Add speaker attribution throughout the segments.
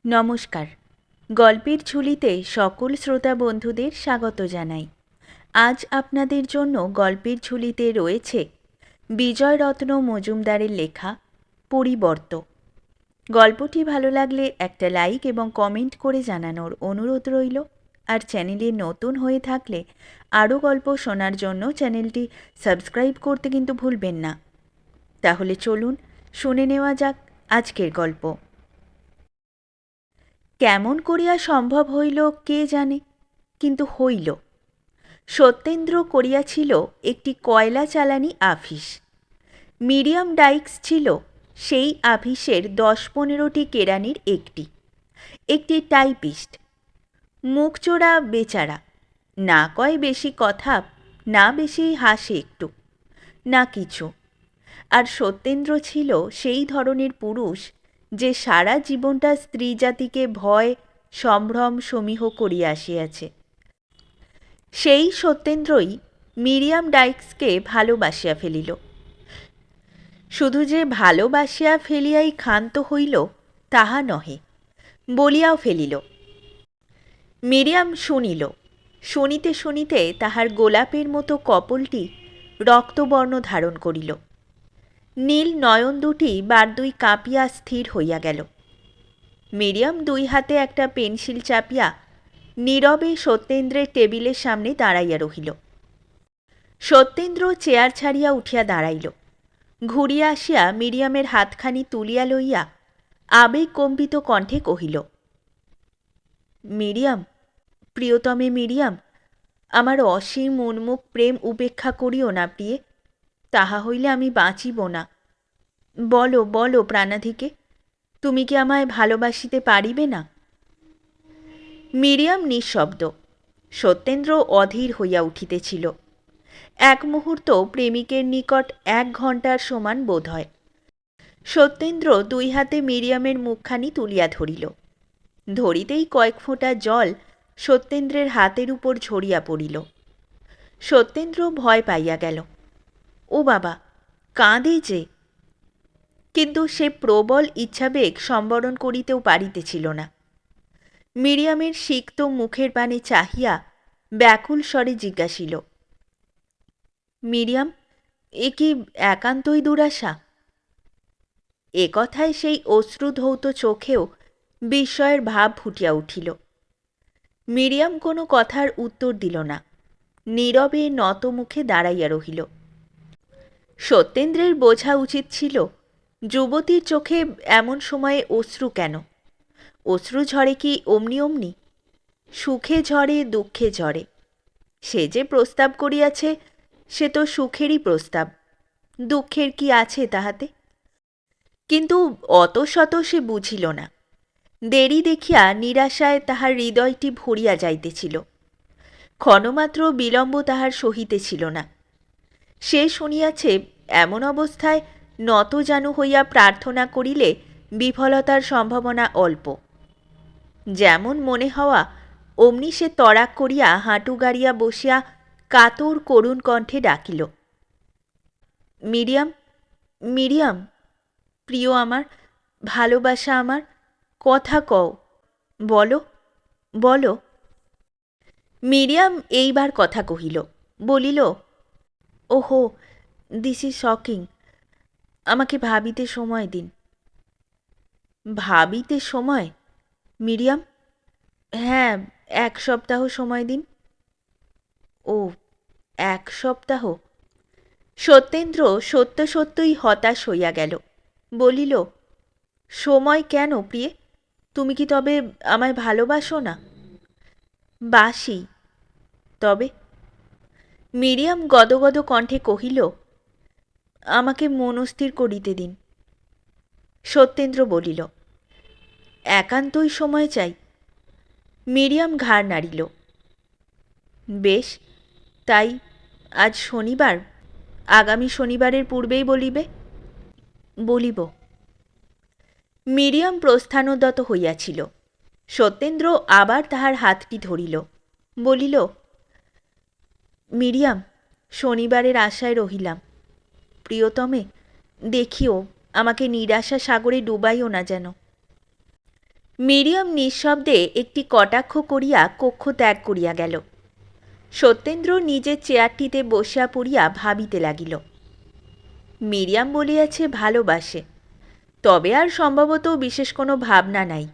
Speaker 1: নমস্কার। গল্পের ঝুলিতে সকল শ্রোতা বন্ধুদের স্বাগত জানাই। আজ আপনাদের জন্য গল্পের ঝুলিতে রয়েছে বিজয়রত্ন মজুমদারের লেখা পরিবর্ত। গল্পটি ভালো লাগলে একটা লাইক এবং কমেন্ট করে জানানোর অনুরোধ রইল। আর চ্যানেলে নতুন হয়ে থাকলে আরও গল্প শোনার জন্য চ্যানেলটি সাবস্ক্রাইব করতে কিন্তু ভুলবেন না। তাহলে চলুন শুনে নেওয়া যাক আজকের গল্প। কেমন করিয়া সম্ভব হইল কে জানে, কিন্তু হইল। সত্যেন্দ্র করিয়াছিল একটি কয়লা চালানি আফিস। মিডিয়াম ডাইক্স ছিল সেই আফিসের 10-15টি কেরানির একটি টাইপিস্ট। মুখচোরা বেচারা, না কয় বেশি কথা, না বেশি হাসে একটু, না কিছু। আর সত্যেন্দ্র ছিল সেই ধরনের পুরুষ যে সারা জীবনটা স্ত্রী জাতিকে ভয় সম্ভ্রম সমীহ করিয়া আসিয়াছে। সেই সত্যেন্দ্রই মিরিয়াম ডাইক্সকে ভালোবাসিয়া ফেলিল। শুধু যে ভালোবাসিয়া ফেলিয়াই ক্ষান্ত হইল তাহা নহে, বলিয়াও ফেলিল। মিরিয়াম শুনিল। শুনিতে শুনিতে তাহার গোলাপের মতো কপলটি রক্তবর্ণ ধারণ করিল। নীল নয়ন দুটি বার দুই কাঁপিয়া স্থির হইয়া গেল। মিরিয়াম দুই হাতে একটা পেন্সিল চাপিয়া নীরবে সত্যেন্দ্রের টেবিলের সামনে দাঁড়াইয়া রহিল। সত্যেন্দ্র চেয়ার ছাড়িয়া উঠিয়া দাঁড়াইল। ঘুরিয়া আসিয়া মিরিয়ামের হাতখানি তুলিয়া লইয়া আবেগকম্পিত কণ্ঠে কহিল, মিরিয়াম, প্রিয়তমে মিরিয়াম, আমার অসীম উন্মুখ প্রেম উপেক্ষা করিও না প্রিয়ে, তাহা হইলে আমি বাঁচিব না। বলো বলো প্রাণাধিকে, তুমি কি আমায় ভালোবাসিতে পারিবে না? মিরিয়াম নিঃশব্দ। সত্যেন্দ্র অধীর হইয়া উঠিতেছিল। এক মুহূর্ত প্রেমিকের নিকট 1 ঘণ্টার সমান বোধ হয়। সত্যেন্দ্র দুই হাতে মিরিয়ামের মুখখানি তুলিয়া ধরিল। ধরিতেই কয়েক ফোঁটা জল সত্যেন্দ্রের হাতের উপর ঝরিয়া পড়িল। সত্যেন্দ্র ভয় পাইয়া গেল। ও বাবা, কাঁদে যে! কিন্তু সে প্রবল ইচ্ছাবেগ সম্বরণ করিতেও পারিতেছিল না। মিরিয়ামের সিক্ত মুখের পানে চাহিয়া ব্যাকুল স্বরে জিজ্ঞাসিল, মিরিয়াম, এ কি একান্তই দুরাশা? এ কথায় সেই অশ্রুধৌত চোখেও বিস্ময়ের ভাব ফুটিয়া উঠিল। মিরিয়াম কোনো কথার উত্তর দিল না, নীরবে নত মুখে দাঁড়াইয়া রহিল। সত্যেন্দ্রের বোঝা উচিত ছিল যুবতীর চোখে এমন সময়ে অশ্রু কেন। অশ্রু ঝরে কি অমনি অমনি? সুখে ঝরে, দুঃখে ঝরে। সে যে প্রস্তাব করিয়াছে সে তো সুখেরই প্রস্তাব, দুঃখের কি আছে তাহাতে? কিন্তু অত শত সে বুঝিল না। দেরি দেখিয়া নিরাশায় তাহার হৃদয়টি ভরিয়া যাইতেছিল। ক্ষণমাত্র বিলম্ব তাহার সহিতেছিল না। সে শুনিয়াছে এমন অবস্থায় নতজানু হইয়া প্রার্থনা করিলে বিফলতার সম্ভাবনা অল্প। যেমন মনে হওয়া অমনি সে তড়াক করিয়া হাঁটু গাড়িয়া বসিয়া কাতর করুণ কণ্ঠে ডাকিল, মিরিয়াম, মিরিয়াম, প্রিয় আমার, ভালোবাসা আমার, কথা কও, বলো, বলো। মিরিয়াম এইবার কথা কহিল, বলিল, ওহো, দিস ইজ শকিং, আমাকে ভাবিতে সময় দিন। ভাবিতে সময়? মিরিয়াম, হ্যাঁ, 1 সপ্তাহ সময় দিন। ও, 1 সপ্তাহ? সত্যেন্দ্র সত্য সত্যই হতাশ হইয়া গেল। বলিল, সময় কেন প্রিয়ে? তুমি কি তবে আমায় ভালোবাসো না? বাসি, তবে? মিরিয়াম গদগদ কণ্ঠে কহিল, আমাকে মনস্থির করিতে দিন। সত্যেন্দ্র বলিল, একান্তই সময় চাই। মিরিয়াম ঘাড় নাড়িল। বেশ, তাই আজ শনিবার, আগামী শনিবারের পূর্বেই বলিবে? বলিব। মিরিয়াম প্রস্থানোদ্যত হইয়াছিল। সত্যেন্দ্র আবার তাহার হাতটি ধরিল, বলিল, মিরিয়াম, শনিবারের আশায় রহিলাম। প্রিয়তমে, দেখিও আমাকে নিরাশা সাগরে ডুবাইও না যেন। মিরিয়াম নিঃশব্দে একটি কটাক্ষ করিয়া কক্ষ ত্যাগ করিয়া গেল। সত্যেন্দ্র নিজের চেয়ারটিতে বসিয়া পড়িয়া ভাবিতে লাগিল। মিরিয়াম বলিয়াছে ভালোবাসে, তবে আর সম্ভবত বিশেষ কোনো ভাবনা নাই।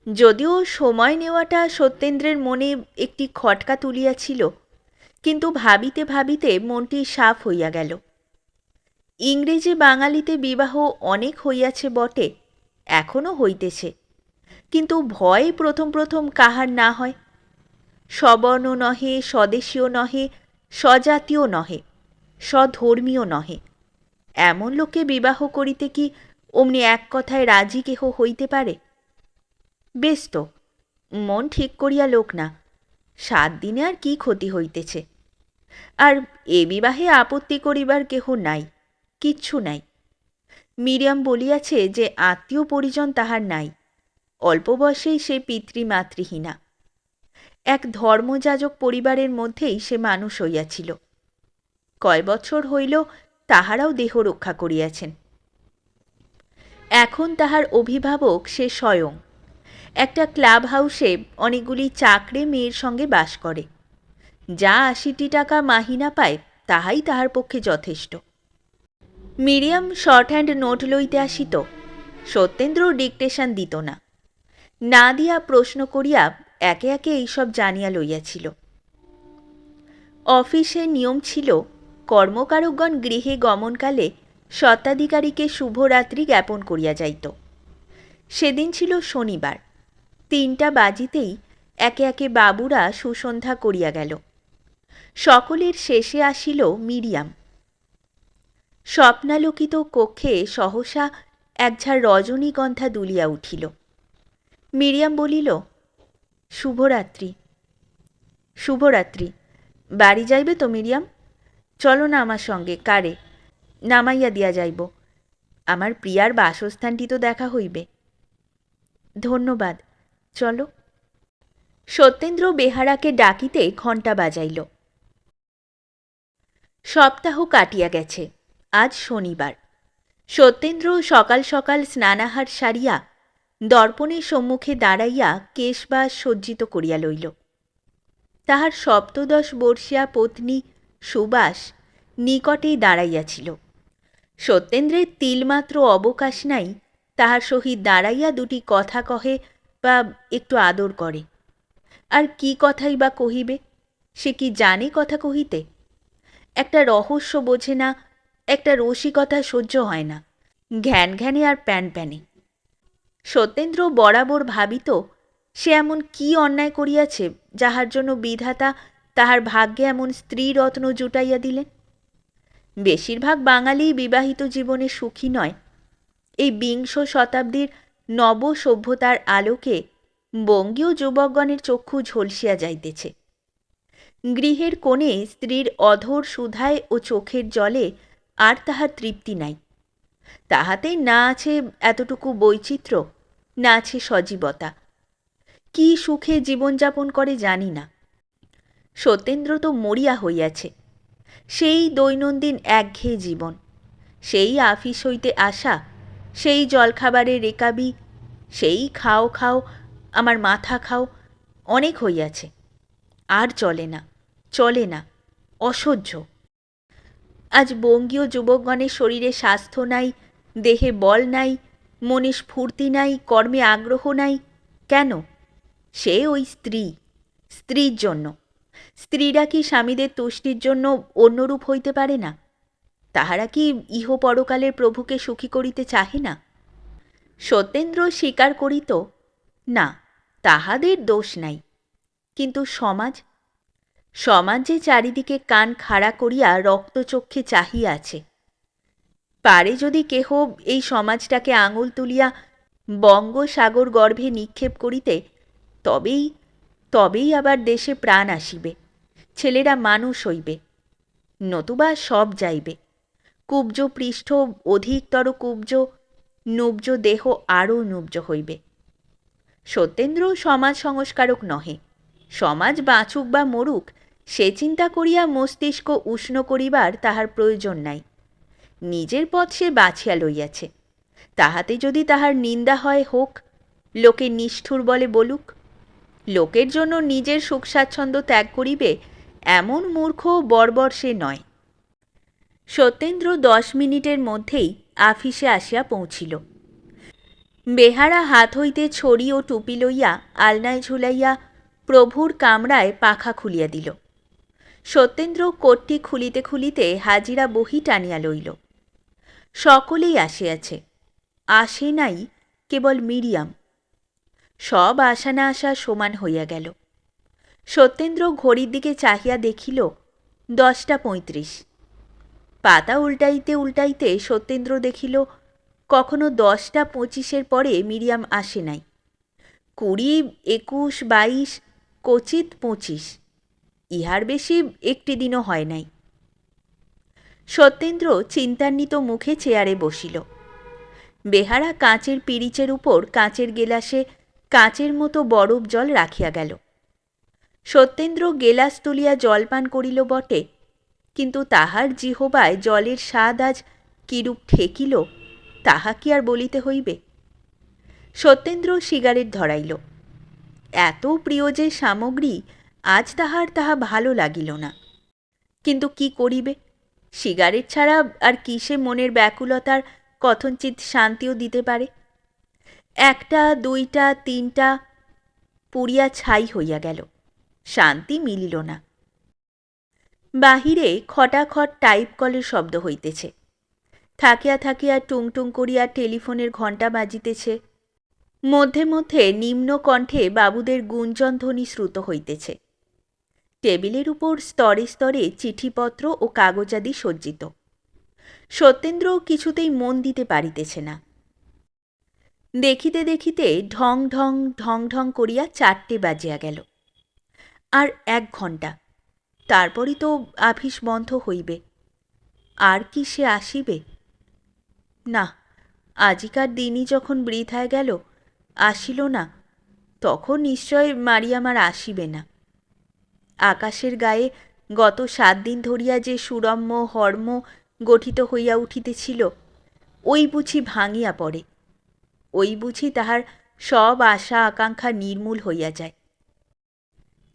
Speaker 1: যদিও সময় নেওয়াটা সত্যেন্দ্রের মনে একটি খটকা তুলিয়াছিল, কিন্তু ভাবিতে ভাবিতে মনটি সাফ হইয়া গেল। ইংরেজি বাঙালিতে বিবাহ অনেক হইয়াছে বটে, এখনও হইতেছে, কিন্তু ভয় প্রথম প্রথম কাহার না হয়। সবর্ণ নহে, স্বদেশীয় নহে, স্বজাতীয় নহে, স্বধর্মীয় নহে, এমন লোকে বিবাহ করিতে কি অমনি এক কথায় রাজি কেহ হইতে পারে? বেশ তো, মন ঠিক করিয়া লোক না, 7 দিনে আর কি ক্ষতি হইতেছে? আর এ বিবাহে আপত্তি করিবার কেহ নাই, কিচ্ছু নাই। মিরিয়াম বলিয়াছে যে আত্মীয় পরিজন তাহার নাই, অল্প বয়সেই সে পিতৃমাতৃহীনা। এক ধর্মযাজক পরিবারের মধ্যেই সে মানুষ হইয়াছিল। কয় বছর হইল তাহারাও দেহ রক্ষা করিয়াছেন। এখন তাহার অভিভাবক সে স্বয়ং একটা ক্লাব হাউসে অনেকগুলি চাকরে মেয়ের সঙ্গে বাস করে। যা 80 টাকা মাহিনা পায় তাহাই তাহার পক্ষে যথেষ্ট। মিরিয়াম শর্ট হ্যান্ড নোট লইতে আসিত, সত্যেন্দ্র ডিকটেশন দিত না, না দিয়া প্রশ্ন করিয়া একে একে এইসব জানিয়া লইয়াছিল। অফিসের নিয়ম ছিল কর্মকারকগণ গৃহে গমনকালে স্বত্বাধিকারীকে শুভরাত্রি জ্ঞাপন করিয়া যাইত। সেদিন ছিল শনিবার। 3টা বাজিতেই একে একে বাবুরা সুসন্ধ্যা করিয়া গেল। সকলের শেষে আসিল মিরিয়াম। স্বপ্নালোকিত কক্ষে সহসা একঝাড় রজনীগন্ধা দুলিয়া উঠিল। মিরিয়াম বলিল, শুভরাত্রি। শুভরাত্রি। বাড়ি যাইবে তো মিরিয়াম? চলো না আমার সঙ্গে, কারে নামাইয়া দিয়া যাইব। আমার প্রিয়ার বাসস্থানটি তো দেখা হইবে। ধন্যবাদ, চলো। সত্যেন্দ্র বেহারাকে ডাকিতে ঘণ্টা বাজাইল। সপ্তাহ কাটিয়া গেছে, আজ শনিবার। সত্যেন্দ্র সকাল সকাল স্নানাহার সারিয়া দর্পণের সম্মুখে দাঁড়াইয়া কেশবাস সজ্জিত করিয়া লইল। তাহার 17 বর্ষীয়া পত্নী সুবাস নিকটেই দাঁড়াইয়াছিল। সত্যেন্দ্রের তিলমাত্র অবকাশ নাই তাহার সহিত দাঁড়াইয়া দুটি কথা কহে বা একটু আদর করে। আর কি কথাই বা কহিবে? সে কি জানে কথা কহিতে? একটা রহস্য বোঝে না, একটা রসিকতা সহ্য হয় না, ঘ্যান ঘ্যানে আর প্যান প্যানে। সত্যেন্দ্র বরাবর ভাবিত সে এমন কি অন্যায় করিয়াছে যাহার জন্য বিধাতা তাহার ভাগ্যে এমন স্ত্রীরত্ন জুটাইয়া দিলেন। বেশিরভাগ বাঙালি বিবাহিত জীবনে সুখী নয়। এই 20 শতাব্দীর নব সভ্যতার আলোকে বঙ্গীয় যুবকগণের চক্ষু ঝলসিয়া যাইতেছে। গৃহের কোণে স্ত্রীর অধর সুধায় ও চোখের জলে আর তাহার তৃপ্তি নাই। তাহাতে না আছে এতটুকু বৈচিত্র্য, না আছে সজীবতা। কি সুখে জীবনযাপন করে জানি না। সত্যেন্দ্র তো মরিয়া হইয়াছে। সেই দৈনন্দিন একঘেয়ে জীবন, সেই আফিস হইতে আসা, সেই জলখাবারের রেকাবি, সেই খাও খাও আমার মাথা খাও, অনেক হইয়াছে। আর চলে না, চলে না, অসহ্য। আজ বঙ্গীয় যুবকগণের শরীরে স্বাস্থ্য নাই, দেহে বল নাই, মনে স্ফূর্তি নাই, কর্মে আগ্রহ নাই। কেন? সে ওই স্ত্রী, স্ত্রীর জন্য। স্ত্রীরা কি স্বামীদের তুষ্টির জন্য অন্যরূপ হইতে পারে না? তাহারা কি ইহ পরকালের প্রভুকে সুখী করিতে চাহে না? সত্যেন্দ্র স্বীকার করিত, না, তাহাদের দোষ নাই। কিন্তু সমাজ, সমাজ যে চারিদিকে কান খাড়া করিয়া রক্তচক্ষে চাহিয়া আছে। পারে যদি কেহ এই সমাজটাকে আঙুল তুলিয়া বঙ্গসাগর গর্ভে নিক্ষেপ করিতে, তবেই আবার দেশে প্রাণ আসিবে, ছেলেরা মানুষ হইবে, নতুবা সব যাইবে। কুব্জ পৃষ্ঠ অধিকতর কুব্জ, নুব্জ দেহ আরও নুব্জ হইবে। সত্যেন্দ্র সমাজ সংস্কারক নহে। সমাজ বাঁচুক বা মরুক সে চিন্তা করিয়া মস্তিষ্ক উষ্ণ করিবার তাহার প্রয়োজন নাই। নিজের পথ সে বাছিয়া লইয়াছে, তাহাতে যদি তাহার নিন্দা হয় হোক, লোকে নিষ্ঠুর বলে বলুক, লোকের জন্য নিজের সুখ স্বাচ্ছন্দ্য ত্যাগ করিবে এমন মূর্খ বর্বর সে নয়। সত্যেন্দ্র 10 মিনিটের মধ্যেই আফিসে আসিয়া পৌঁছিল। বেহারা হাত হইতে ছড়ি ও টুপি লইয়া আলনায় ঝুলাইয়া প্রভুর কামরায় পাখা খুলিয়া দিল। সত্যেন্দ্র কোটটি খুলিতে খুলিতে হাজিরা বহি টানিয়া লইল। সকলেই আসিয়াছে, আসে নাই কেবল মিরিয়াম। সব আসা না আসা সমান হইয়া গেল। সত্যেন্দ্র ঘড়ির দিকে চাহিয়া দেখিল 10:35। পাতা উল্টাইতে উল্টাইতে সত্যেন্দ্র দেখিল কখনো 10:25 পরে মিরিয়াম আসে নাই। 20, 21, 22, কচিত 25, ইহার বেশি একটি দিনও হয় নাই। সত্যেন্দ্র চিন্তান্বিত মুখে চেয়ারে বসিল। বেহারা কাঁচের পিরিচের উপর কাঁচের গেলাসে কাঁচের মতো বরফ জল রাখিয়া গেল। সত্যেন্দ্র গেলাস তুলিয়া জলপান করিল বটে, কিন্তু তাহার জিহবায় জলের স্বাদ আজ কিরূপ ঠেকিল তাহা কি আর বলিতে হইবে। সত্যেন্দ্র সিগারেট ধরাইল। এত প্রিয় যে সামগ্রী আজ তাহা ভালো লাগিল না। কিন্তু কি করিবে, সিগারেট ছাড়া আর কিসে মনের ব্যাকুলতার কথঞ্চিত শান্তিও দিতে পারে। 1টা, 2টা, 3টা পুড়িয়া ছাই হইয়া গেল, শান্তি মিলিল না। বাহিরে খটাখট টাইপ কলের শব্দ হইতেছে। থাকিয়া থাকিয়া টুংটুং করিয়া টেলিফোনের ঘণ্টা বাজিতেছে। মধ্যে মধ্যে নিম্ন কণ্ঠে বাবুদের গুঞ্জনধ্বনি শ্রুত হইতেছে। টেবিলের উপর স্তরে স্তরে চিঠিপত্র ও কাগজাদি সজ্জিত। সত্যেন্দ্র কিছুতেই মন দিতে পারিতেছে না। দেখিতে দেখিতে ঢং ঢং ঢং ঢং করিয়া 4টে বাজিয়া গেল। আর 1 ঘণ্টা, তারপরই তো আফিস বন্ধ হইবে। আর কি সে আসিবে? না, আজিকার দিনই যখন বৃথায় গেল, আসিল না, তখন নিশ্চয় মারিয়াম আর আসিবে না। আকাশের গায়ে গত 7 দিন ধরিয়া যে সুরম্য হর্ম গঠিত হইয়া উঠিতেছিল, ওই বুঝি ভাঙিয়া পড়ে, ওই বুঝি তাহার সব আশা আকাঙ্ক্ষা নির্মূল হইয়া যায়।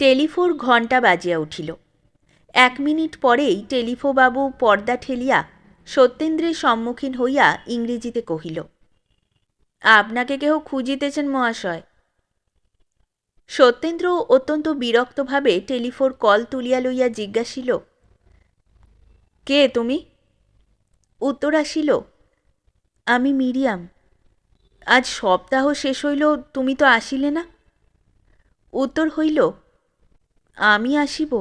Speaker 1: টেলিফোর ঘণ্টা বাজিয়া উঠিল। 1 মিনিট পরেই টেলিফোবাবু পর্দা ঠেলিয়া সত্যেন্দ্রের সম্মুখীন হইয়া ইংরেজিতে কহিল, আপনাকে কেহ খুঁজিতেছেন মহাশয়। সত্যেন্দ্র অত্যন্ত বিরক্তভাবে টেলিফোর কল তুলিয়া লইয়া জিজ্ঞাসিল, কে তুমি? উত্তর আসিল, আমি মিরিয়াম। আজ সপ্তাহ শেষ হইল, তুমি তো আসিলে না। উত্তর হইল, আমি আসিব,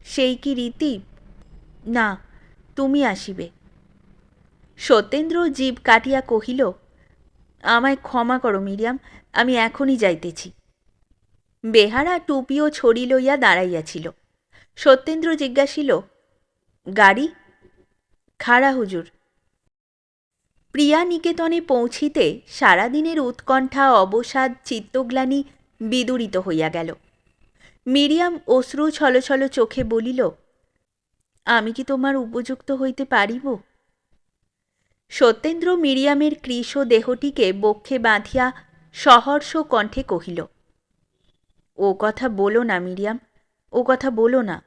Speaker 1: সেই কি রীতি? না, তুমি আসিবে। সত্যেন্দ্র জিভ কাটিয়া কহিল, আমায় ক্ষমা করো মিরিয়াম, আমি এখনই যাইতেছি। বেহারা টুপি ও ছড়ি লইয়া দাঁড়াইয়াছিল। সত্যেন্দ্র জিজ্ঞাসিল, গাড়ি? খাড়া হুজুর। প্রিয়া নিকেতনে পৌঁছিতে সারাদিনের উৎকণ্ঠা অবসাদ চিত্তগ্লানি বিদূরিত হইয়া গেল। মিরিয়াম অশ্রু ছলছল চোখে বলিল, আমি কি তোমার উপযুক্ত হইতে পারিব? সত্যেন্দ্র মিরিয়ামের কৃশ দেহটিকে বক্ষে বাঁধিয়া সহর্ষ কণ্ঠে কহিল, ও কথা বলো না মিরিয়াম, ও কথা বলো না।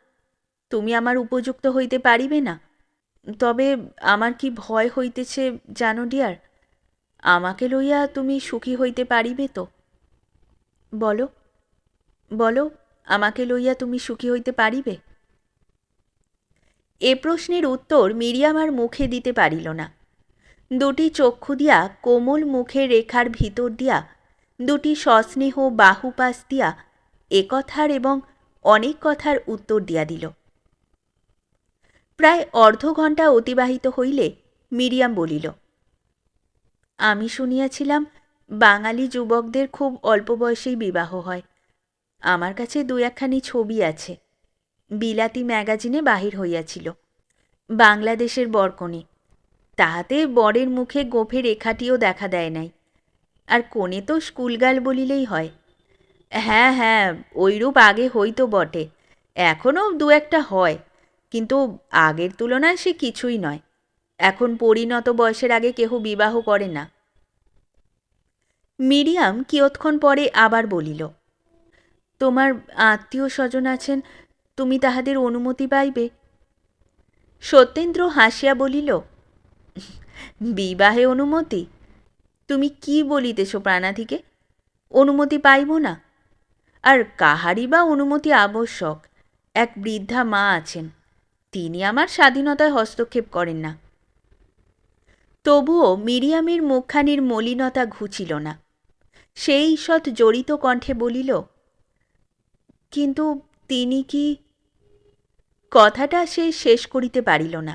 Speaker 1: তুমি আমার উপযুক্ত হইতে পারিবে না। তবে আমার কি ভয় হইতেছে জানো ডিয়ার, আমাকে লইয়া তুমি সুখী হইতে পারিবে তো? বলো, বলো, আমাকে লইয়া তুমি সুখী হইতে পারিবে? এ প্রশ্নের উত্তর মিরিয়াম আর মুখে দিতে পারিল না। দুটি চক্ষু দিয়া কোমল মুখের রেখার ভিতর দিয়া দুটি সস্নেহ বাহুপাশ দিয়া একথার এবং অনেক কথার উত্তর দিয়া দিল। প্রায় অর্ধ ঘণ্টা অতিবাহিত হইলে মিরিয়াম বলিল, আমি শুনিয়াছিলাম বাঙালি যুবকদের খুব অল্প বয়সেই বিবাহ হয়। আমার কাছে 2-1খানি ছবি আছে, বিলাতি ম্যাগাজিনে বাহির হইয়াছিল। বাংলাদেশের বরকনে, তাহাতে বরের মুখে গোঁফে রেখাটিও দেখা দেয় নাই, আর কোণে তো স্কুলগার্ল বলিলেই হয়। হ্যাঁ হ্যাঁ, ওইরূপ আগে হইতো বটে, এখনও 2-1টা হয়, কিন্তু আগের তুলনায় সে কিছুই নয়। এখন পরিণত বয়সের আগে কেহ বিবাহ করে না। মিরিয়াম কিয়ৎক্ষণ পরে আবার বলিল, তোমার আত্মীয় স্বজন আছেন, তুমি তাহাদের অনুমতি পাইবে। সত্যেন্দ্র হাসিয়া বলিল, বিবাহে অনুমতি? তুমি কি বলিতেছ প্রাণাধিকে? অনুমতি পাইব না? আর কাহারই বা অনুমতি আবশ্যক? এক বৃদ্ধা মা আছেন, তিনি আমার স্বাধীনতায় হস্তক্ষেপ করেন না। তবুও মিরিয়ামের মুখখানির মলিনতা ঘুচিল না। সেই ঈষৎ জড়িত কণ্ঠে বলিল, কিন্তু তিনি কি? কথাটা সে শেষ করিতে পারিল না।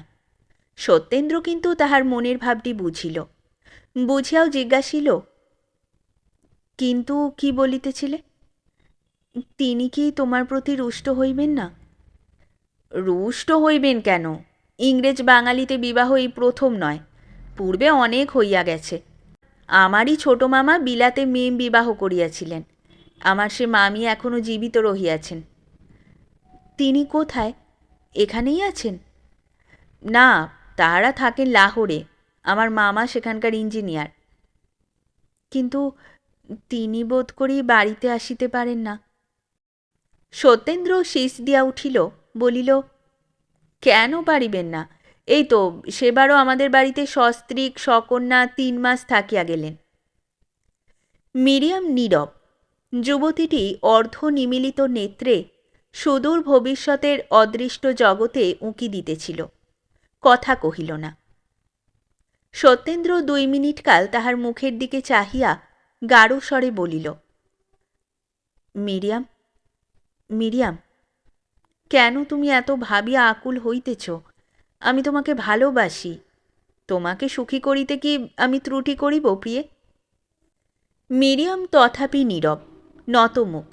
Speaker 1: সত্যেন্দ্র কিন্তু তাহার মনের ভাবটি বুঝিল। বুঝিয়াও জিজ্ঞাসিল, কিন্তু কি বলিতেছিলে? তিনি কি তোমার প্রতি রুষ্ট হইবেন না? রুষ্ট হইবেন কেন? ইংরেজ বাঙালিতে বিবাহ এই প্রথম নয়, পূর্বে অনেক হইয়া গেছে। আমারই ছোট মামা বিলাতে মেম বিবাহ করিয়াছিলেন। আমার সে মামি এখনো জীবিত রহিয়াছেন। তিনি কোথায়? এখানেই আছেন? না, তাহারা থাকেন লাহোরে। আমার মামা সেখানকার ইঞ্জিনিয়ার। কিন্তু তিনি বোধ করি বাড়িতে আসিতে পারেন না। সত্যেন্দ্র শীষ দিয়া উঠিল, বলিল, কেন পারিবেন না? এই তো সেবারও আমাদের বাড়িতে সস্ত্রীক সকন্যা 3 মাস থাকিয়া গেলেন। মিরিয়াম নীরব। যুবতীটি অর্ধ নিমিলিত নেত্রে সুদূর ভবিষ্যতের অদৃষ্ট জগতে উঁকি দিতেছিল, কথা কহিল না। সত্যেন্দ্র 2 মিনিট কাল তাহার মুখের দিকে চাহিয়া গাঢ় স্বরে বলিল, মিরিয়াম, মিরিয়াম, কেন তুমি এত ভাবিয়া আকুল হইতেছ? আমি তোমাকে ভালোবাসি। তোমাকে সুখী করিতে কি আমি ত্রুটি করিব প্রিয়ে? মিরিয়াম তথাপি নীরব, নতমুখ।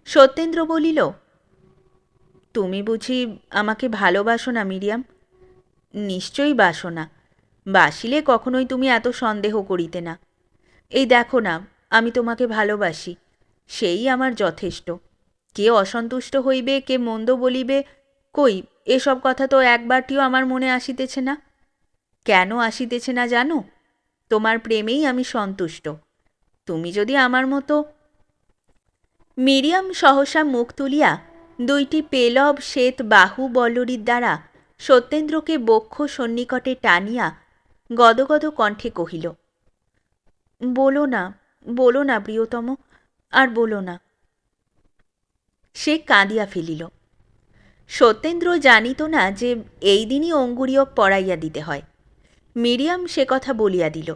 Speaker 1: সত্যেন্দ্র বলিল, তুমি বুঝি আমাকে ভালোবাসো না মিরিয়াম? নিশ্চয়ই বাসো না, বাসিলে কখনোই তুমি এত সন্দেহ করিতে না। এই দেখো না, আমি তোমাকে ভালোবাসি, সেই আমার যথেষ্ট। কে অসন্তুষ্ট হইবে, কে মন্দ বলিবে, কই এসব কথা তো একবারটিও আমার মনে আসিতেছে না। কেন আসিতেছে না জানো? তোমার প্রেমেই আমি সন্তুষ্ট। তুমি যদি আমার মতো। মিরিয়াম সহসা মুখ তুলিয়া 2টি পেলব শ্বেত বাহু বল্লরীর দ্বারা সত্যেন্দ্রকে বক্ষ সন্নিকটে টানিয়া গদগদ কণ্ঠে কহিল, বলো না, বলো না প্রিয়তম, আর বলো না। সে কাঁদিয়া ফেলিল। সত্যেন্দ্র জানিত না যে এই দিনই অঙ্গুরীয়ক পরাইয়া দিতে হয়। মিরিয়াম সে কথা বলিয়া দিল।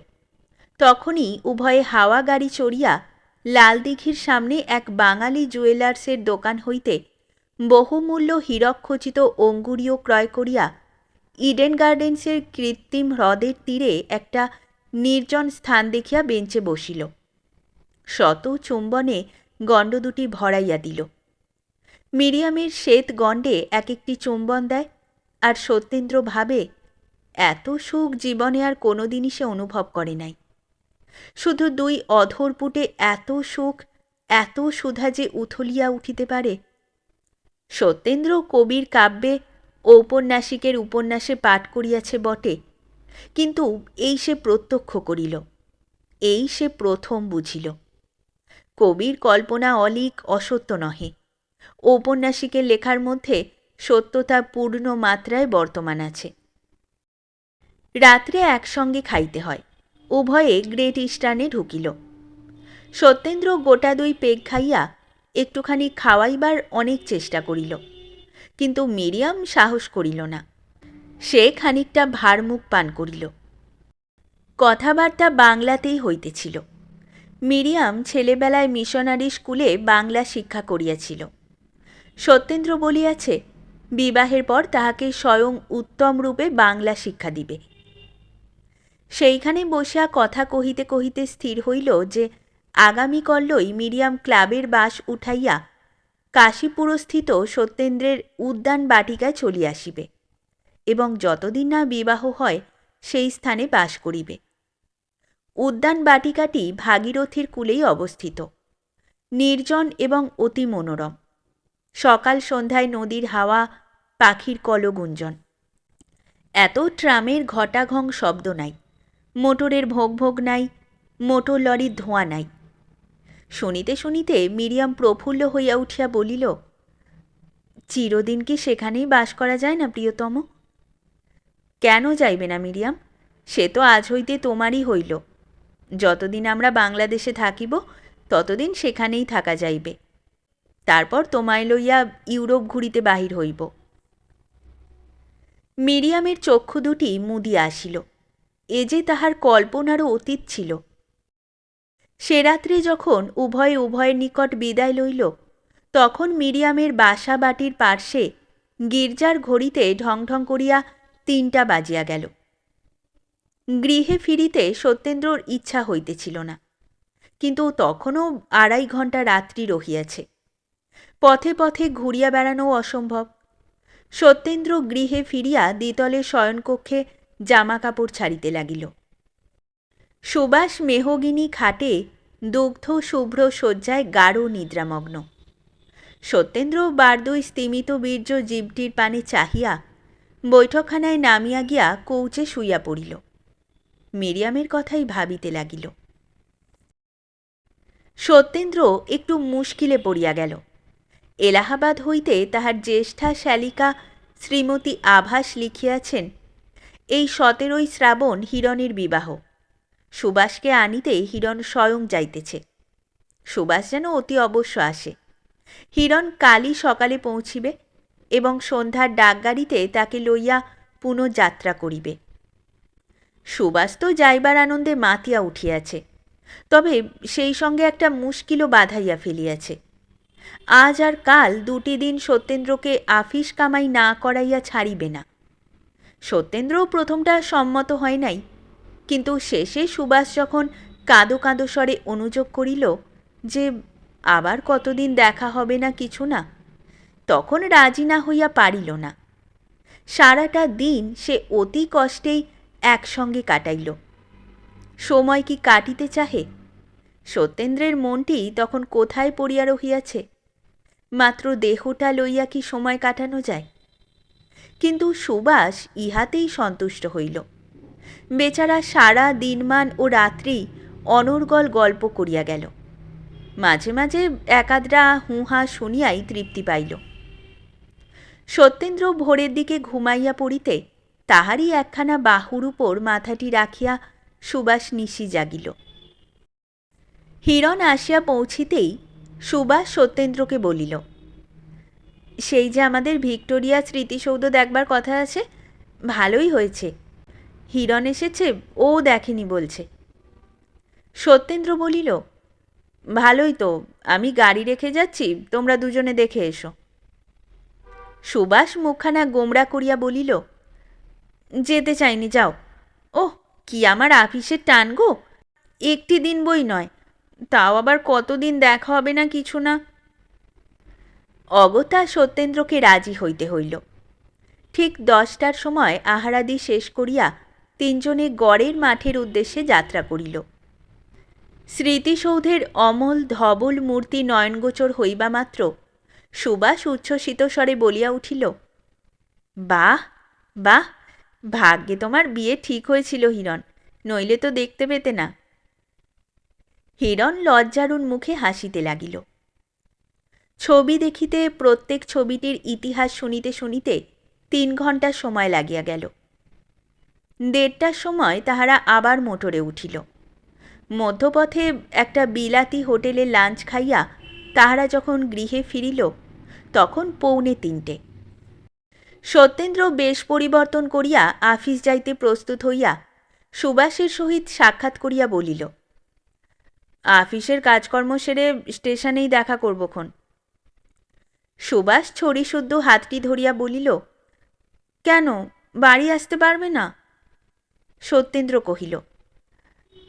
Speaker 1: তখনই উভয়ে হাওয়া গাড়ি চড়িয়া লালদিঘির সামনে এক বাঙালি জুয়েলার্সের দোকান হইতে বহুমূল্য হীরকখচিত অঙ্গুরীয় ক্রয় করিয়া ইডেন গার্ডেন্সের কৃত্রিম হ্রদের তীরে একটা নির্জন স্থান দেখিয়া বেঞ্চে বসিল। শত চুম্বনে গণ্ড 2টি ভরাইয়া দিল। মিরিয়ামের শ্বেত গণ্ডে এক একটি চুম্বন দেয়, আর সত্যেন্দ্র ভাবে, এত সুখ জীবনে আর কোনোদিনই সে অনুভব করে নাই। শুধু 2 অধর পুটে এত সুখ, এত সুধা যে উথলিয়া উঠিতে পারে। সত্যেন্দ্র কবির কাব্যে ঔপন্যাসিকের উপন্যাসে পাঠ করিয়াছে বটে, কিন্তু এই সে প্রত্যক্ষ করিল, এই সে প্রথম বুঝিল। কবির কল্পনা অলিক, অসত্য নহে। ঔপন্যাসিকের লেখার মধ্যে সত্যতা পূর্ণ মাত্রায় বর্তমান আছে। রাত্রে একসঙ্গে খাইতে হয়। উভয়ে গ্রেট ইস্টার্নে ঢুকিল। সত্যেন্দ্র গোটা 2 পেগ খাইয়া একটুখানি খাওয়াইবার অনেক চেষ্টা করিল, কিন্তু মিরিয়াম সাহস করিল না। সে খানিকটা ভারমুখ পান করিল। কথাবার্তা বাংলাতেই হইতেছিল। মিরিয়াম ছেলেবেলায় মিশনারি স্কুলে বাংলা শিক্ষা করিয়াছিল। সত্যেন্দ্র বলিয়াছে, বিবাহের পর তাহাকে স্বয়ং উত্তম রূপে বাংলা শিক্ষা দিবে। সেইখানে বসিয়া কথা কহিতে কহিতে স্থির হইল যে আগামীকল্যই মিরিয়াম ক্লাবের বাস উঠাইয়া কাশীপুরস্থিত সত্যেন্দ্রের উদ্যান বাটিকায় চলিয়া আসিবে এবং যতদিন না বিবাহ হয় সেই স্থানে বাস করিবে। উদ্যান বাটিকাটি ভাগীরথীর কূলেই অবস্থিত, নির্জন এবং অতি মনোরম। সকাল সন্ধ্যায় নদীর হাওয়া, পাখির কলগুঞ্জন। এত ট্রামের ঘটাঘং শব্দ নাই, মোটরের ভোগ ভোগ নাই, মোটর লরির ধোঁয়া নাই। শুনিতে শুনিতে মিরিয়াম প্রফুল্ল হইয়া উঠিয়া বলিল, চিরদিন কি সেখানেই বাস করা যায় না প্রিয়তম? কেন যাইবে না মিরিয়াম? সে তো আজ হইতে তোমারই হইল। যতদিন আমরা বাংলাদেশে থাকিব ততদিন সেখানেই থাকা যাইবে। তারপর তোমায় লইয়া ইউরোপ ঘুরিতে বাহির হইব। মিরিয়ামের চক্ষু দুটি মুদিয়া আসিল। এ যে তাহার কল্পনারও অতীত ছিল। সে রাত্রে যখন উভয়ে উভয়ের নিকট বিদায় লইল, তখন মিরিয়ামের বাসা বাটির পার্শ্বে গির্জার ঘড়িতে ঢং ঢং করিয়া 3টা বাজিয়া গেল। গৃহে ফিরিতে সত্যেন্দ্রর ইচ্ছা হইতেছিল না, কিন্তু তখনও 2.5 ঘণ্টা রাত্রি রহিয়াছে। পথে পথে ঘুরিয়া বেড়ানোও অসম্ভব। সত্যেন্দ্র গৃহে ফিরিয়া দ্বিতলের শয়নকক্ষে জামা কাপড় ছাড়িতে লাগিল। সুবাস মেহগিনি খাটে দুগ্ধ শুভ্র শয্যায় গাঢ় নিদ্রামগ্ন। সত্যেন্দ্র বারদুই স্তিমিত বীর্য জীবটির পানে চাহিয়া বৈঠকখানায় নামিয়া গিয়া কৌচে শুইয়া পড়িল। মিরিয়ামের কথাই ভাবিতে লাগিল। সত্যেন্দ্র একটু মুশকিলে পড়িয়া গেল। এলাহাবাদ হইতে তাহার জ্যেষ্ঠা শ্যালিকা শ্রীমতী আভাস লিখিয়াছেন, এই 17ই শ্রাবণ হিরণের বিবাহ। সুবাসকে আনিতে হিরণ স্বয়ং যাইতেছে। সুবাস যেন অতি অবশ্য আসে। হিরণ কালই সকালে পৌঁছিবে এবং সন্ধ্যার ডাকগাড়িতে তাকে লইয়া পুনঃযাত্রা করিবে। সুবাস তো যাইবার আনন্দে মাতিয়া উঠিয়াছে, তবে সেই সঙ্গে একটা মুশকিলও বাধাইয়া ফেলিয়াছে। আজ আর কাল 2টি দিন সত্যেন্দ্রকে আফিস কামাই না করাইয়া ছাড়িবে না। সত্যেন্দ্রও প্রথমটা সম্মত হয় নাই, কিন্তু শেষে সুবাস যখন কাঁদো কাঁদো স্বরে অনুযোগ করিল যে আবার কতদিন দেখা হবে না কিছু না, তখন রাজি না হইয়া পারিল না। সারাটা দিন সে অতি কষ্টেই একসঙ্গে কাটাইল। সময় কি কাটিতে চাহে? সত্যেন্দ্রের মনটি তখন কোথায় পড়িয়া রহিয়াছে? মাত্র দেহটা লইয়া কি সময় কাটানো যায়? কিন্তু সুবাস ইহাতেই সন্তুষ্ট হইল। বেচারা সারা দিনমান ও রাত্রি অনর্গল গল্প করিয়া গেল। মাঝে মাঝে একাদরা হুঁহা শুনিয়াই তৃপ্তি পাইল। সত্যেন্দ্র ভোরের দিকে ঘুমাইয়া পড়িতে তাহারই একখানা বাহুর উপর মাথাটি রাখিয়া সুবাস নিশি জাগিল। হিরণ আসিয়া পৌঁছিতেই সুবাস সত্যেন্দ্রকে বলিল, সেই যে আমাদের ভিক্টোরিয়া স্মৃতিসৌধ দেখবার কথা আছে, ভালোই হয়েছে। হিরণ এসেছে, ও দেখেনি বলছে। সত্যেন্দ্র বলিল, ভালোই তো, আমি গাড়ি রেখে যাচ্ছি, তোমরা দুজনে দেখে এসো। সুবাস মুখখানা গোমড়া করিয়া বলিল, যেতে চাইনি, যাও। ওহ, কি আমার আফিসের টান গো! একটি দিন বই নয়, তাও আবার কতদিন দেখা হবে না কিছু না। অগত্যা সত্যেন্দ্রকে রাজি হইতে হইল। ঠিক 10টার সময় আহারাদি শেষ করিয়া 3জনে গড়ের মাঠের উদ্দেশ্যে যাত্রা করিল। স্মৃতিসৌধের অমল ধবল মূর্তি নয়নগোচর হইবা মাত্র সুবাস উচ্ছ্বসিত স্বরে বলিয়া উঠিল, বাহ বাহ, ভাগ্যে তোমার বিয়ে ঠিক হয়েছিল হিরণ, নইলে তো দেখতে পেতে না। হিরণ লজ্জারুণ মুখে হাসিতে লাগিল। ছবি দেখিতে প্রত্যেক ছবিটির ইতিহাস শুনিতে শুনিতে 3 ঘণ্টা সময় লাগিয়া গেল। 1:30টার সময় তাহারা আবার মোটরে উঠিল। মধ্যপথে একটা বিলাতি হোটেলে লাঞ্চ খাইয়া তাহারা যখন গৃহে ফিরিল, তখন 2:45। সত্যেন্দ্র বেশ পরিবর্তন করিয়া আফিস যাইতে প্রস্তুত হইয়া সুবাসের সহিত সাক্ষাৎ করিয়া বলিল, আফিসের কাজকর্ম সেরে স্টেশনেই দেখা করবক্ষণ। সুবাস ছড়িশুদ্ধ হাতটি ধরিয়া বলিল, কেন, বাড়ি আসতে পারবে না? সত্যেন্দ্র কহিল,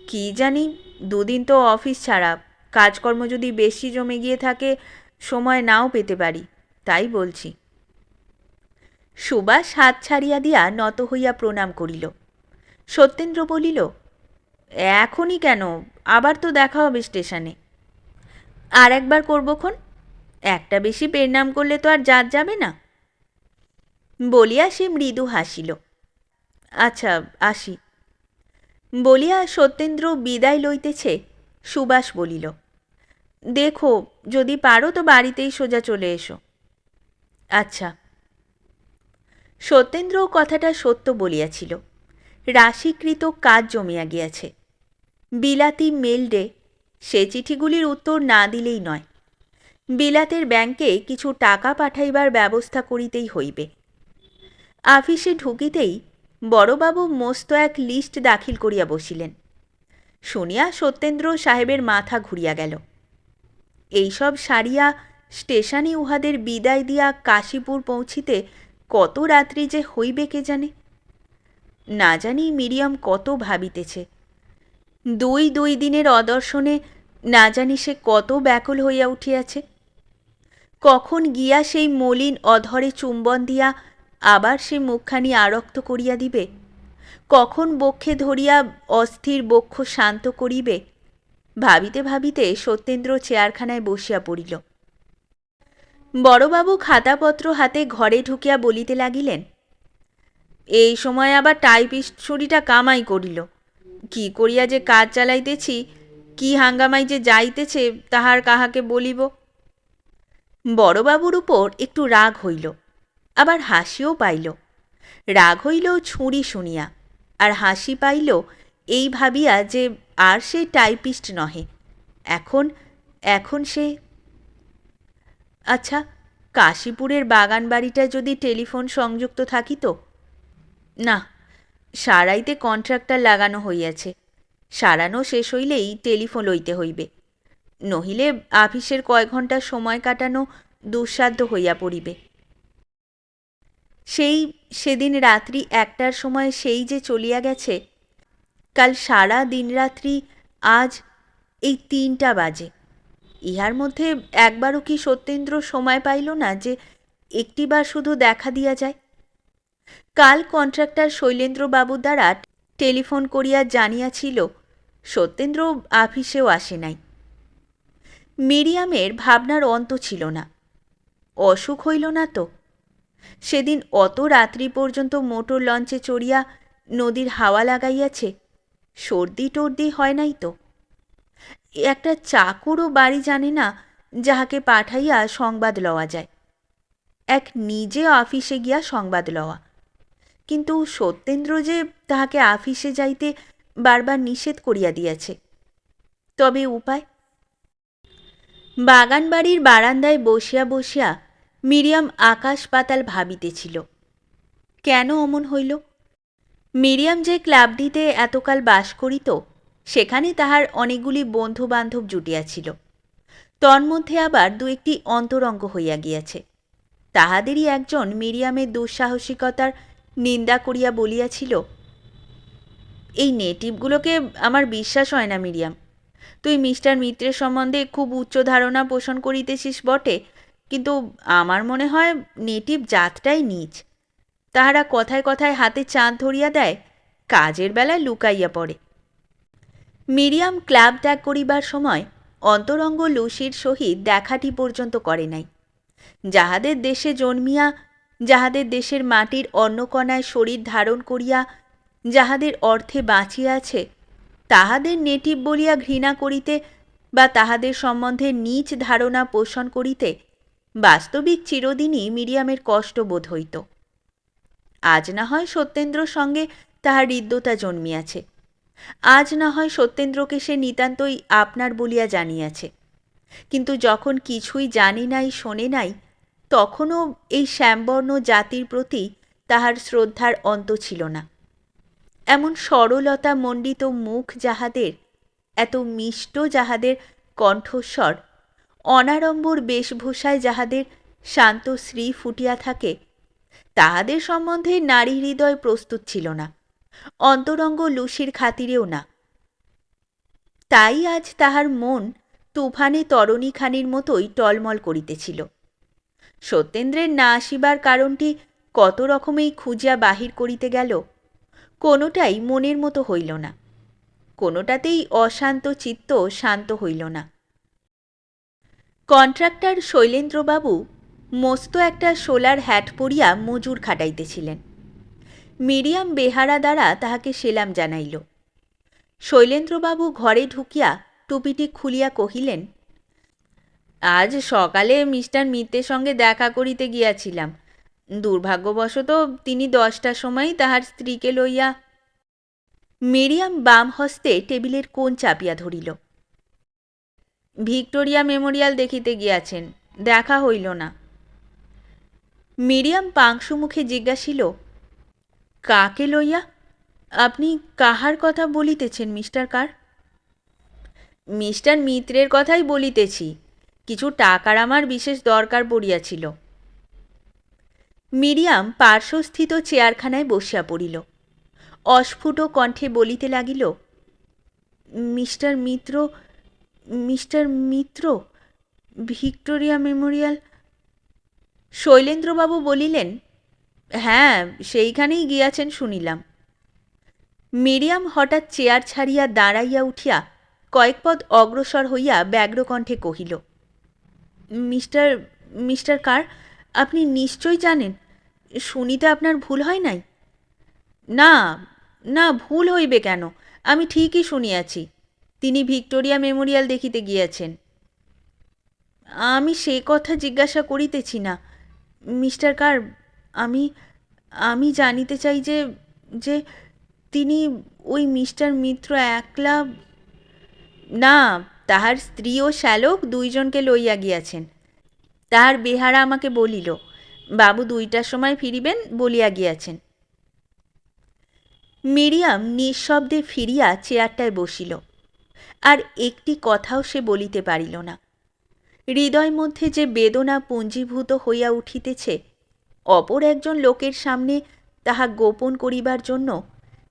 Speaker 1: কি জানি, 2 দিন তো অফিস ছাড়া, কাজকর্ম যদি বেশি জমে গিয়ে থাকে সময় নাও পেতে পারি, তাই বলছি। সুবাস হাত ছাড়িয়া দিয়া নত হইয়া প্রণাম করিল। সত্যেন্দ্র বলিল, এখনই কেন, আবার তো দেখা হবে স্টেশনে। আর একবার করবক্ষণ, একটা বেশি প্রণাম করলে তো আর জাত যাবে না। বলিয়া সে মৃদু হাসিল। আচ্ছা, আসি। বলিয়া সত্যেন্দ্র বিদায় লইতেছে, সুবাস বলিল, দেখো যদি পারো তো বাড়িতেই সোজা চলে এসো। আচ্ছা। সত্যেন্দ্র কথাটা সত্য বলিয়াছিল। রাশিকৃত কাজ জমিয়া গিয়াছে। বিলাতি মেলডে, সে চিঠিগুলির উত্তর না দিলেই নয়। বিলাতের ব্যাংকে কিছু টাকা পাঠাইবার ব্যবস্থা করিতেই হইবে। আফিসে ঢুকিতেই বড়বাবু মস্ত এক লিস্ট দাখিল করিয়া বসিলেন। শুনিয়া সত্যেন্দ্র সাহেবের মাথা ঘুরিয়া গেল। এইসব সারিয়া স্টেশনে উহাদের বিদায় দিয়া কাশীপুর পৌঁছিতে কত রাত্রি যে হইবে কে জানে। না জানি মিরিয়াম কত ভাবিতেছে। দুই দিনের অদর্শনে না জানি সে কত ব্যাকুল হইয়া উঠিয়াছে। কখন গিয়া সেই মলিন অধরে চুম্বন দিয়া আবার সে মুখখানি আরক্ত করিয়া দিবে, কখন বক্ষে ধরিয়া অস্থির বক্ষ শান্ত করিবে, ভাবিতে ভাবিতে সত্যেন্দ্র চেয়ারখানায় বসিয়া পড়িল। বড়বাবু খাতাপত্র হাতে ঘরে ঢুকিয়া বলিতে লাগিলেন, এই সময় আবার টাইপিস্ট ছুরিটা কামাই করিল। কি করিয়া যে কাজ চালাইতেছি, কি হাঙ্গামাই যে যাইতেছে, তাহার কাহাকে বলিব। বড়বাবুর উপর একটু রাগ হইল, আবার হাসিও পাইল। রাগ হইল ছুরি শুনিয়া, আর হাসি পাইল এই ভাবিয়া যে আর সে টাইপিস্ট নহে, এখন এখন সে। আচ্ছা, কাশীপুরের বাগান বাড়িটায় যদি টেলিফোন সংযুক্ত থাকিত। না, সারাইতে কন্ট্রাক্টর লাগানো হইয়াছে। সারানো শেষ হইলেই টেলিফোন লইতে হইবে, নহিলে আফিসের কয় ঘণ্টা সময় কাটানো দুঃসাধ্য হইয়া পড়িবে। সেদিন রাত্রি 1টার সময় সেই যে চলিয়া গেছে, কাল সারা দিনরাত্রি আজ এই 3টা বাজে। ইহার মধ্যে একবারও কি সত্যেন্দ্র সময় পাইল না যে একটিবার শুধু দেখা দিয়া যায়? কাল কন্ট্রাক্টর শৈলেন্দ্রবাবুর দ্বারা টেলিফোন করিয়া জানিয়াছিল সত্যেন্দ্র আফিসেও আসে নাই। মিরিয়ামের ভাবনার অন্ত ছিল না। অসুখ হইল না তো? সেদিন অত রাত্রি পর্যন্ত মোটর লঞ্চে চড়িয়া নদীর হাওয়া লাগাইয়াছে, সর্দি টর্দি হয় নাই তো? একটা চাকরও বাড়ি জানে না যাহাকে পাঠাইয়া সংবাদ লওয়া যায়, এক নিজে অফিসে গিয়া সংবাদ লওয়া। কিন্তু সত্যেন্দ্র যে তাহাকে আফিসে যাইতে বারবার নিষেধ করিয়া দিয়াছে। তবে উপায়? বাগানবাড়ির বারান্দায় বসিয়া বসিয়া মিরিয়াম আকাশ পাতাল ভাবিতেছিল, কেন অমন হইল? মিরিয়াম যে ক্লাবটিতে এতকাল বাস করিত, সেখানে তাহার অনেকগুলি বন্ধু বান্ধব জুটিয়াছিল। তন্মধ্যে আবার 2-1টি অন্তরঙ্গ হইয়া গিয়াছে। তাহাদেরই একজন মিরিয়ামের দুঃসাহসিকতার নিন্দা করিয়া বলিয়াছিল, এই নেটিভগুলোকে আমার বিশ্বাস হয় না মিরিয়াম। তুই মিস্টার মিত্রের সম্বন্ধে খুব উচ্চ ধারণা পোষণ করিতেছিস বটে, কিন্তু আমার মনে হয় নেটিভ জাতটাই নীচ। তাহারা কথায় কথায় হাতে চাঁদ ধরিয়া দেয়, কাজের বেলায় লুকাইয়া পড়ে। মিরিয়াম ক্লাব ত্যাগ করিবার সময় অন্তরঙ্গ লুসির সহিত দেখাটি পর্যন্ত করে নাই। যাহাদের দেশে জন্মিয়া, যাহাদের দেশের মাটির অন্নকণায় শরীর ধারণ করিয়া, যাহাদের অর্থে বাঁচিয়া আছে, তাহাদের নেটিভ বলিয়া ঘৃণা করিতে বা তাহাদের সম্বন্ধে নীচ ধারণা পোষণ করিতে বাস্তবিক চিরদিনই মিরিয়ামের কষ্ট বোধ হইত। আজ না হয় সত্যেন্দ্রর সঙ্গে তাহার হৃদ্যতা জন্মিয়াছে, আজ না হয় সত্যেন্দ্রকে সে নিতান্তই আপনার বলিয়া জানিয়াছে, কিন্তু যখন কিছুই জানে নাই শোনে নাই, তখনও এই শ্যামবর্ণ জাতির প্রতি তাহার শ্রদ্ধার অন্ত ছিল না। এমন সরলতা মণ্ডিত মুখ যাহাদের, এত মিষ্ট যাহাদের কণ্ঠস্বর, অনাড়ম্বর বেশভূষায় যাহাদের শান্ত শ্রী ফুটিয়া থাকে, তাহাদের সম্বন্ধে নারী হৃদয় প্রস্তুত ছিল না, অন্তরঙ্গ লুসির খাতিরেও না। তাই আজ তাহার মন তুফানে তরণীখানির মতোই টলমল করিতেছিল। সত্যেন্দ্রের না আসিবার কারণটি কত রকমেই খুঁজিয়া বাহির করিতে গেল, কোনোটাই মনের মতো হইল না, কোনোটাতেই অশান্ত চিত্ত শান্ত হইল না। কন্ট্রাক্টর শৈলেন্দ্রবাবু মস্ত একটা সোলার হ্যাট পরিয়া মজুর খাটাইতেছিলেন। মিরিয়াম বেহারা দ্বারা তাহাকে সেলাম জানাইল। শৈলেন্দ্রবাবু ঘরে ঢুকিয়া টুপিটি খুলিয়া কহিলেন, আজ সকালে মিস্টার মিত্রের সঙ্গে দেখা করিতে গিয়াছিলাম। দুর্ভাগ্যবশত তিনি 10টার সময় তাহার স্ত্রীকে লইয়া। মিরিয়াম বাম হস্তে টেবিলের কোণ চাপিয়া ধরিল। ভিক্টোরিয়া মেমোরিয়াল দেখিতে গিয়াছেন, দেখা হইল না। মিরিয়াম পাংশু মুখে জিজ্ঞাসিল, কাকে লইয়া? আপনি কাহার কথা বলিতেছেন মিস্টার কার? মিস্টার মিত্রের কথাই বলিতেছি। কিছু টাকার আমার বিশেষ দরকার পড়িয়াছিল। মিরিয়াম পার্শ্বস্থিত চেয়ারখানায় বসিয়া পড়িল। অস্ফুট কণ্ঠে বলিতে লাগিল, মিস্টার মিত্র, মিস্টার মিত্র, ভিক্টোরিয়া মেমোরিয়াল। শৈলেন্দ্রবাবু বলিলেন, হ্যাঁ, সেইখানেই গিয়াছেন শুনিলাম। মিরিয়াম হঠাৎ চেয়ার ছাড়িয়া দাঁড়াইয়া উঠিয়া কয়েক পদ অগ্রসর হইয়া ব্যগ্রকণ্ঠে কহিল, মিস্টার মিস্টার কার, আপনি নিশ্চয় জানেন, শুনিতে আপনার ভুল হয় নাই? না না, ভুল হইবে কেন? আমি ঠিকই শুনিয়াছি, তিনি ভিক্টোরিয়া মেমোরিয়াল দেখিতে গিয়াছেন। আমি সে কথা জিজ্ঞাসা করিতেছি না মিস্টার কার। আমি আমি জানিতে চাই যে যে তিনি ওই মিস্টার মিত্র একলা? না, তাহার স্ত্রী ও শ্যালক দুইজনকে লইয়া গিয়াছেন। তাহার বেহারা আমাকে বলিল, বাবু 2টার সময় ফিরিবেন বলিয়া গিয়াছেন। মিরিয়াম নিঃশব্দে ফিরিয়া চেয়ারটায় বসিল। আর একটি কথাও সে বলিতে পারিল না। হৃদয় মধ্যে যে বেদনা পুঞ্জীভূত হইয়া উঠিতেছে, অপর একজন লোকের সামনে তাহা গোপন করিবার জন্য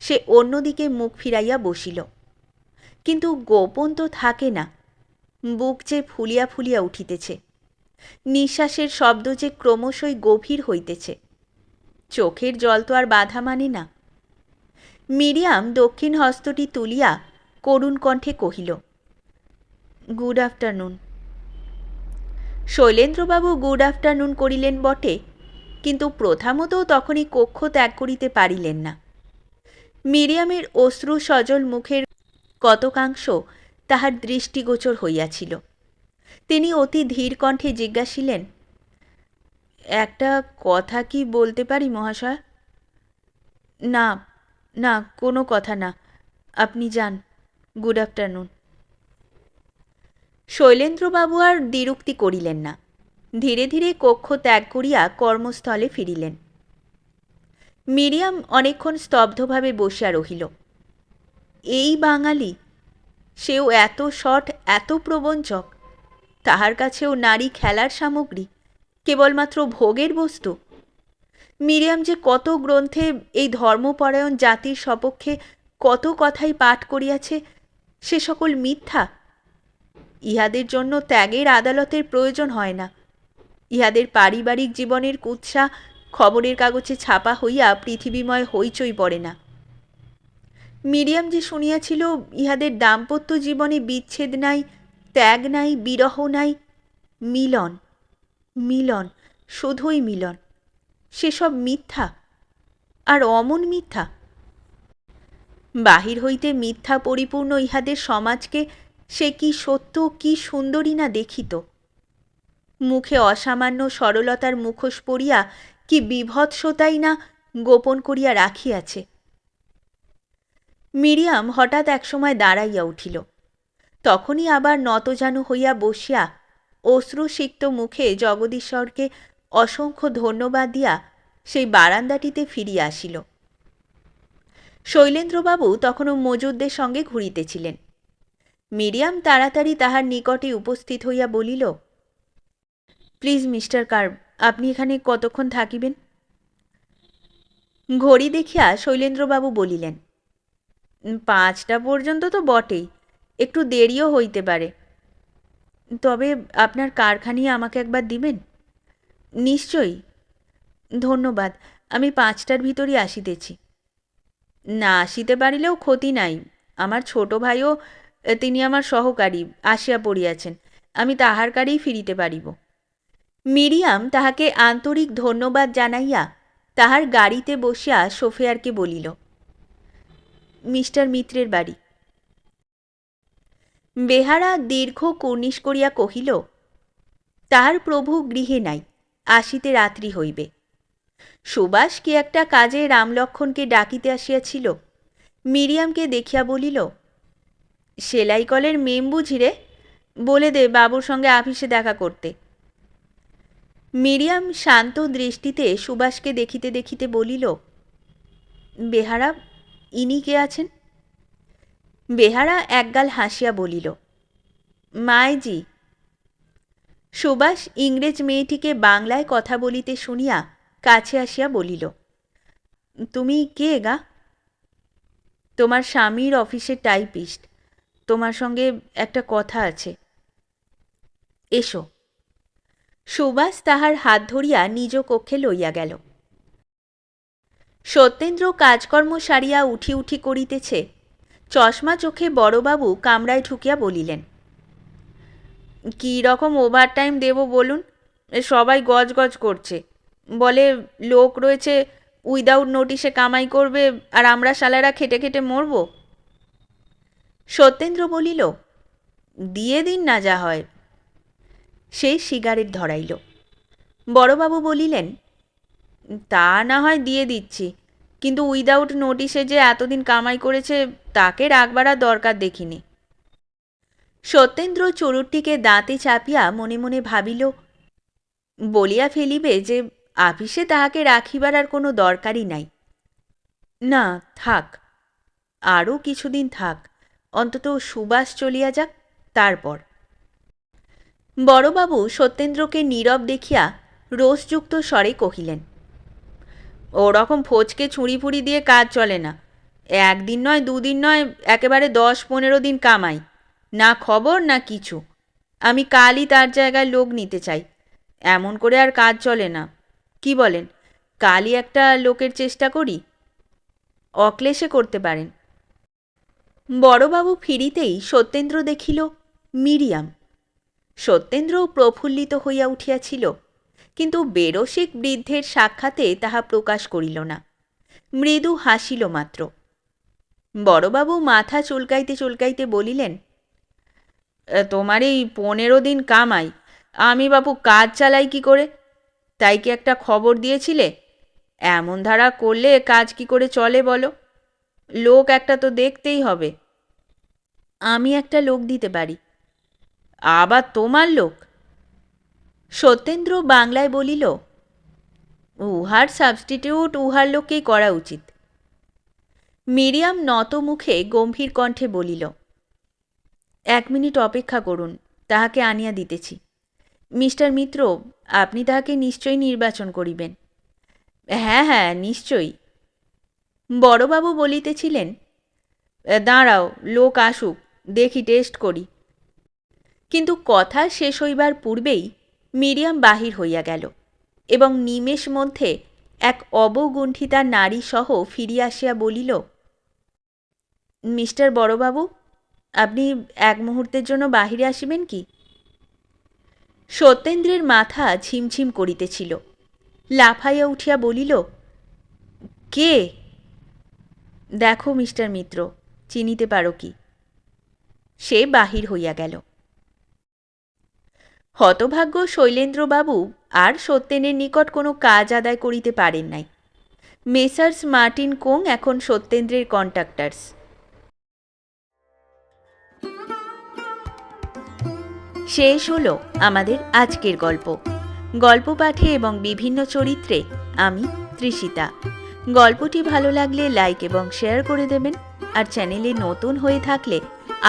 Speaker 1: সে অন্যদিকে মুখ ফিরাইয়া বসিল। কিন্তু গোপন তো থাকে না। বুক যে ফুলিয়া ফুলিয়া উঠিতেছে, নিঃশ্বাসের শব্দ যে ক্রমশই গভীর হইতেছে। চোখের জল তো আর বাধা মানে না। মিরিয়াম দক্ষিণ হস্তটি তুলিয়া করুণ কণ্ঠে কহিল, গুড আফটারনুন। শৈলেন্দ্রবাবু গুড আফটারনুন করিলেন বটে, কিন্তু প্রথামত তখনই কক্ষ ত্যাগ করিতে পারিলেন না। মিরিয়ামের অশ্রু সজল মুখের কতকাংশ তাহার দৃষ্টিগোচর হইয়াছিল। তিনি অতি ধীর কণ্ঠে জিজ্ঞাসিলেন, একটা কথা কি বলতে পারি মহাশয়? না না, কোনো কথা না, আপনি যান। Good afternoon. শৈলেন্দ্রবাবু আর দ্বিরুক্তি করিলেন না। ধীরে ধীরে কক্ষ ত্যাগ করিয়া কর্মস্থলে ফিরিলেন। মিরিয়াম অনেকক্ষণ স্তব্ধভাবে বসিয়া রহিল। এই বাঙালি, সেও এত শট, এত প্রবঞ্চক, তাহার কাছেও নারী খেলার সামগ্রী, কেবলমাত্র ভোগের বস্তু। মিরিয়াম যে কত গ্রন্থে এই ধর্মপরায়ণ জাতির সপক্ষে কত কথাই পাঠ করিয়াছে, সে সকল মিথ্যা। ইহাদের জন্য ত্যাগের আদালতের প্রয়োজন হয় না। ইহাদের পারিবারিক জীবনের কুৎসা খবরের কাগজে ছাপা হইয়া পৃথিবীময় হইচই পড়ে না। মিরিয়াম যে শুনিয়াছিল ইহাদের দাম্পত্য জীবনে বিচ্ছেদ নাই, ত্যাগ নাই, বিরহ নাই, মিলন, মিলন, শুধুই মিলন, সেসব মিথ্যা, আর অমন মিথ্যা। বাহির হইতে মিথ্যা পরিপূর্ণ ইহাদের সমাজকে সে কি সত্য, কি সুন্দরী না দেখিত। মুখে অসামান্য সরলতার মুখোশ পরিয়া কি বিভৎসতাই না গোপন করিয়া রাখিয়াছে। মিরিয়াম হঠাৎ একসময় দাঁড়াইয়া উঠিল। তখনই আবার নতজানু হইয়া বসিয়া অশ্রুসিক্ত মুখে জগদীশ্বরকে অসংখ্য ধন্যবাদ দিয়া সেই বারান্দাটিতে ফিরিয়া আসিল। শৈলেন্দ্রবাবু তখনও মজুরদের সঙ্গে ঘুরিতেছিলেন। মিরিয়াম তাড়াতাড়ি তাহার নিকটে উপস্থিত হইয়া বলিল, প্লিজ মিস্টার কার, আপনি এখানে কতক্ষণ থাকিবেন? ঘড়ি দেখিয়া শৈলেন্দ্রবাবু বলিলেন, 5টা পর্যন্ত তো বটেই, একটু দেরিও হইতে পারে। তবে আপনার কারখানি আমাকে একবার দিবেন? নিশ্চয়ই। ধন্যবাদ, আমি 5টার ভিতরই আসিতেছি। না আসিতে পারিলেও ক্ষতি নাই, আমার ছোট ভাইও, তিনি আমার সহকারী, আসিয়া পড়িয়াছেন, আমি তাহার কারেই ফিরিতে পারিব। মিরিয়াম তাহাকে আন্তরিক ধন্যবাদ জানাইয়া তাহার গাড়িতে বসিয়া সোফিয়ারকে বলিল, মিস্টার মিত্রের বাড়ি, বেহারা দীর্ঘ কুর্নিশ করিয়া কহিল, তাহার প্রভু গৃহে নাই, আসিতে রাত্রি হইবে। সুভাষ কি একটা কাজে রামলক্ষণকে ডাকিতে আসিয়াছিল। মিরিয়ামকে দেখিয়া বলিল, সেলাই কলের মেম বুঝিরে, বলে দে বাবুর সঙ্গে আপিসে দেখা করতে। মিরিয়াম শান্ত দৃষ্টিতে সুভাষকে দেখিতে দেখিতে বলিল, বেহারা, ইনি কে আছেন? বেহারা একগাল হাসিয়া বলিল, মায়জি। সুভাষ ইংরেজ মেয়েটিকে বাংলায় কথা বলিতে শুনিয়া কাছে আসিয়া বলিল, তুমি কে গা? তোমার স্বামীর অফিসের টাইপিস্ট, তোমার সঙ্গে একটা কথা আছে, এসো। সুভাষ তাহার হাত ধরিয়া নিজ কক্ষে লইয়া গেল। সত্যেন্দ্র কাজকর্ম সারিয়া উঠি উঠি করিতেছে। চশমা চোখে বড়বাবু কামরায় ঢুকিয়া বলিলেন, কী রকম ওভারটাইম দেব বলুন? সবাই গজগজ করছে, বলে লোক রয়েছে উইদাউট নোটিশে কামাই করবে, আর আমরা শালারা খেটে খেটে মরব। সত্যেন্দ্র বলিল, দিয়ে দিন না যা হয়। সে সিগারেট ধরাইল। বড়বাবু বলিলেন, তা না হয় দিয়ে দিচ্ছি, কিন্তু উইদাউট নোটিশে যে এতদিন কামাই করেছে তাকে রাখবার দরকার দেখিনি। সত্যেন্দ্র চুরুটটিকে দাঁতে চাপিয়া মনে মনে ভাবিল, বলিয়া ফেলিবে যে আপিসে তাহাকে রাখিবার আর কোনো দরকারই নাই। না, থাক, আরও কিছুদিন থাক, অন্তত সুবাস চলিয়া যাক, তারপর। বড়বাবু সত্যেন্দ্রকে নীরব দেখিয়া রোষযুক্ত স্বরে কহিলেন, ওরকম ফোচকে ছুঁড়ি ফুড়ি দিয়ে কাজ চলে না। একদিন নয়, দুদিন নয়, একেবারে 10-15 দিন কামাই, না খবর না কিছু। আমি কালই তার জায়গায় লোক নিতে চাই। এমন করে আর কাজ চলে না। কি বলেন, কালই একটা লোকের চেষ্টা করি? অক্লেশে করতে পারেন। বড়বাবু ফিরিতেই সত্যেন্দ্র দেখিল মিরিয়াম। সত্যেন্দ্র প্রফুল্লিত হইয়া উঠিয়াছিল, কিন্তু বেরসিক বৃদ্ধের সাক্ষাতে তাহা প্রকাশ করিল না, মৃদু হাসিল মাত্র। বড়বাবু মাথা চুলকাইতে চুলকাইতে বলিলেন, তোমার এই 15 দিন কামাই, আমি বাপু কাজ চালাই কি করে? তাই কি একটা খবর দিয়েছিলে? এমন ধারা করলে কাজ কি করে চলে বলো? লোক একটা তো দেখতেই হবে। আমি একটা লোক দিতে পারি। আবার তোমার লোক? সত্যেন্দ্র বাংলায় বলিল, উহার সাবস্টিটিউট উহার লোককেই করা উচিত। মিরিয়াম নত মুখে গম্ভীর কণ্ঠে বলিল, 1 মিনিট অপেক্ষা করুন, তাহাকে আনিয়া দিতেছি। মিস্টার মিত্র, আপনি তাহাকে নিশ্চয়ই নির্বাচন করিবেন। হ্যাঁ হ্যাঁ, নিশ্চয়ই। বড়বাবু বলিতেছিলেন, দাঁড়াও, লোক আসুক, দেখি, টেস্ট করি। কিন্তু কথা শেষ হইবার পূর্বেই মিরিয়াম বাহির হইয়া গেল এবং নিমেষ মধ্যে এক অবগুণ্ঠিতা নারী সহ ফিরিয়া আসিয়া বলিল, মিস্টার বড়বাবু, আপনি 1 মুহূর্তের জন্য বাহিরে আসিবেন কি? সত্যেন্দ্রের মাথা ঝিমঝিম করিতেছিল। লাফাইয়া উঠিয়া বলিল, কে? দেখো মিস্টার মিত্র, চিনিতে পারো কি? সে বাহির হইয়া গেল। হতভাগ্য শৈলেন্দ্রবাবু আর সত্যেনের নিকট কোনো কাজ আদায় করিতে পারেন নাই। মেসার্স মার্টিন কোং এখন সত্যেন্দ্রের কন্ট্রাক্টার্স। শেষ হলো আমাদের আজকের গল্প। গল্প পাঠে এবং বিভিন্ন চরিত্রে আমি তৃষিতা। গল্পটি ভালো লাগলে লাইক এবং শেয়ার করে দেবেন, আর চ্যানেলে নতুন হয়ে থাকলে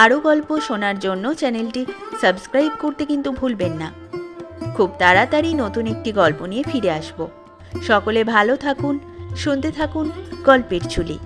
Speaker 1: আরও গল্প শোনার জন্য চ্যানেলটি সাবস্ক্রাইব করতে কিন্তু ভুলবেন না। খুব তাড়াতাড়ি নতুন একটি গল্প নিয়ে ফিরে আসব। সকলে ভালো থাকুন, শুনতে থাকুন গল্পের ঝুলি।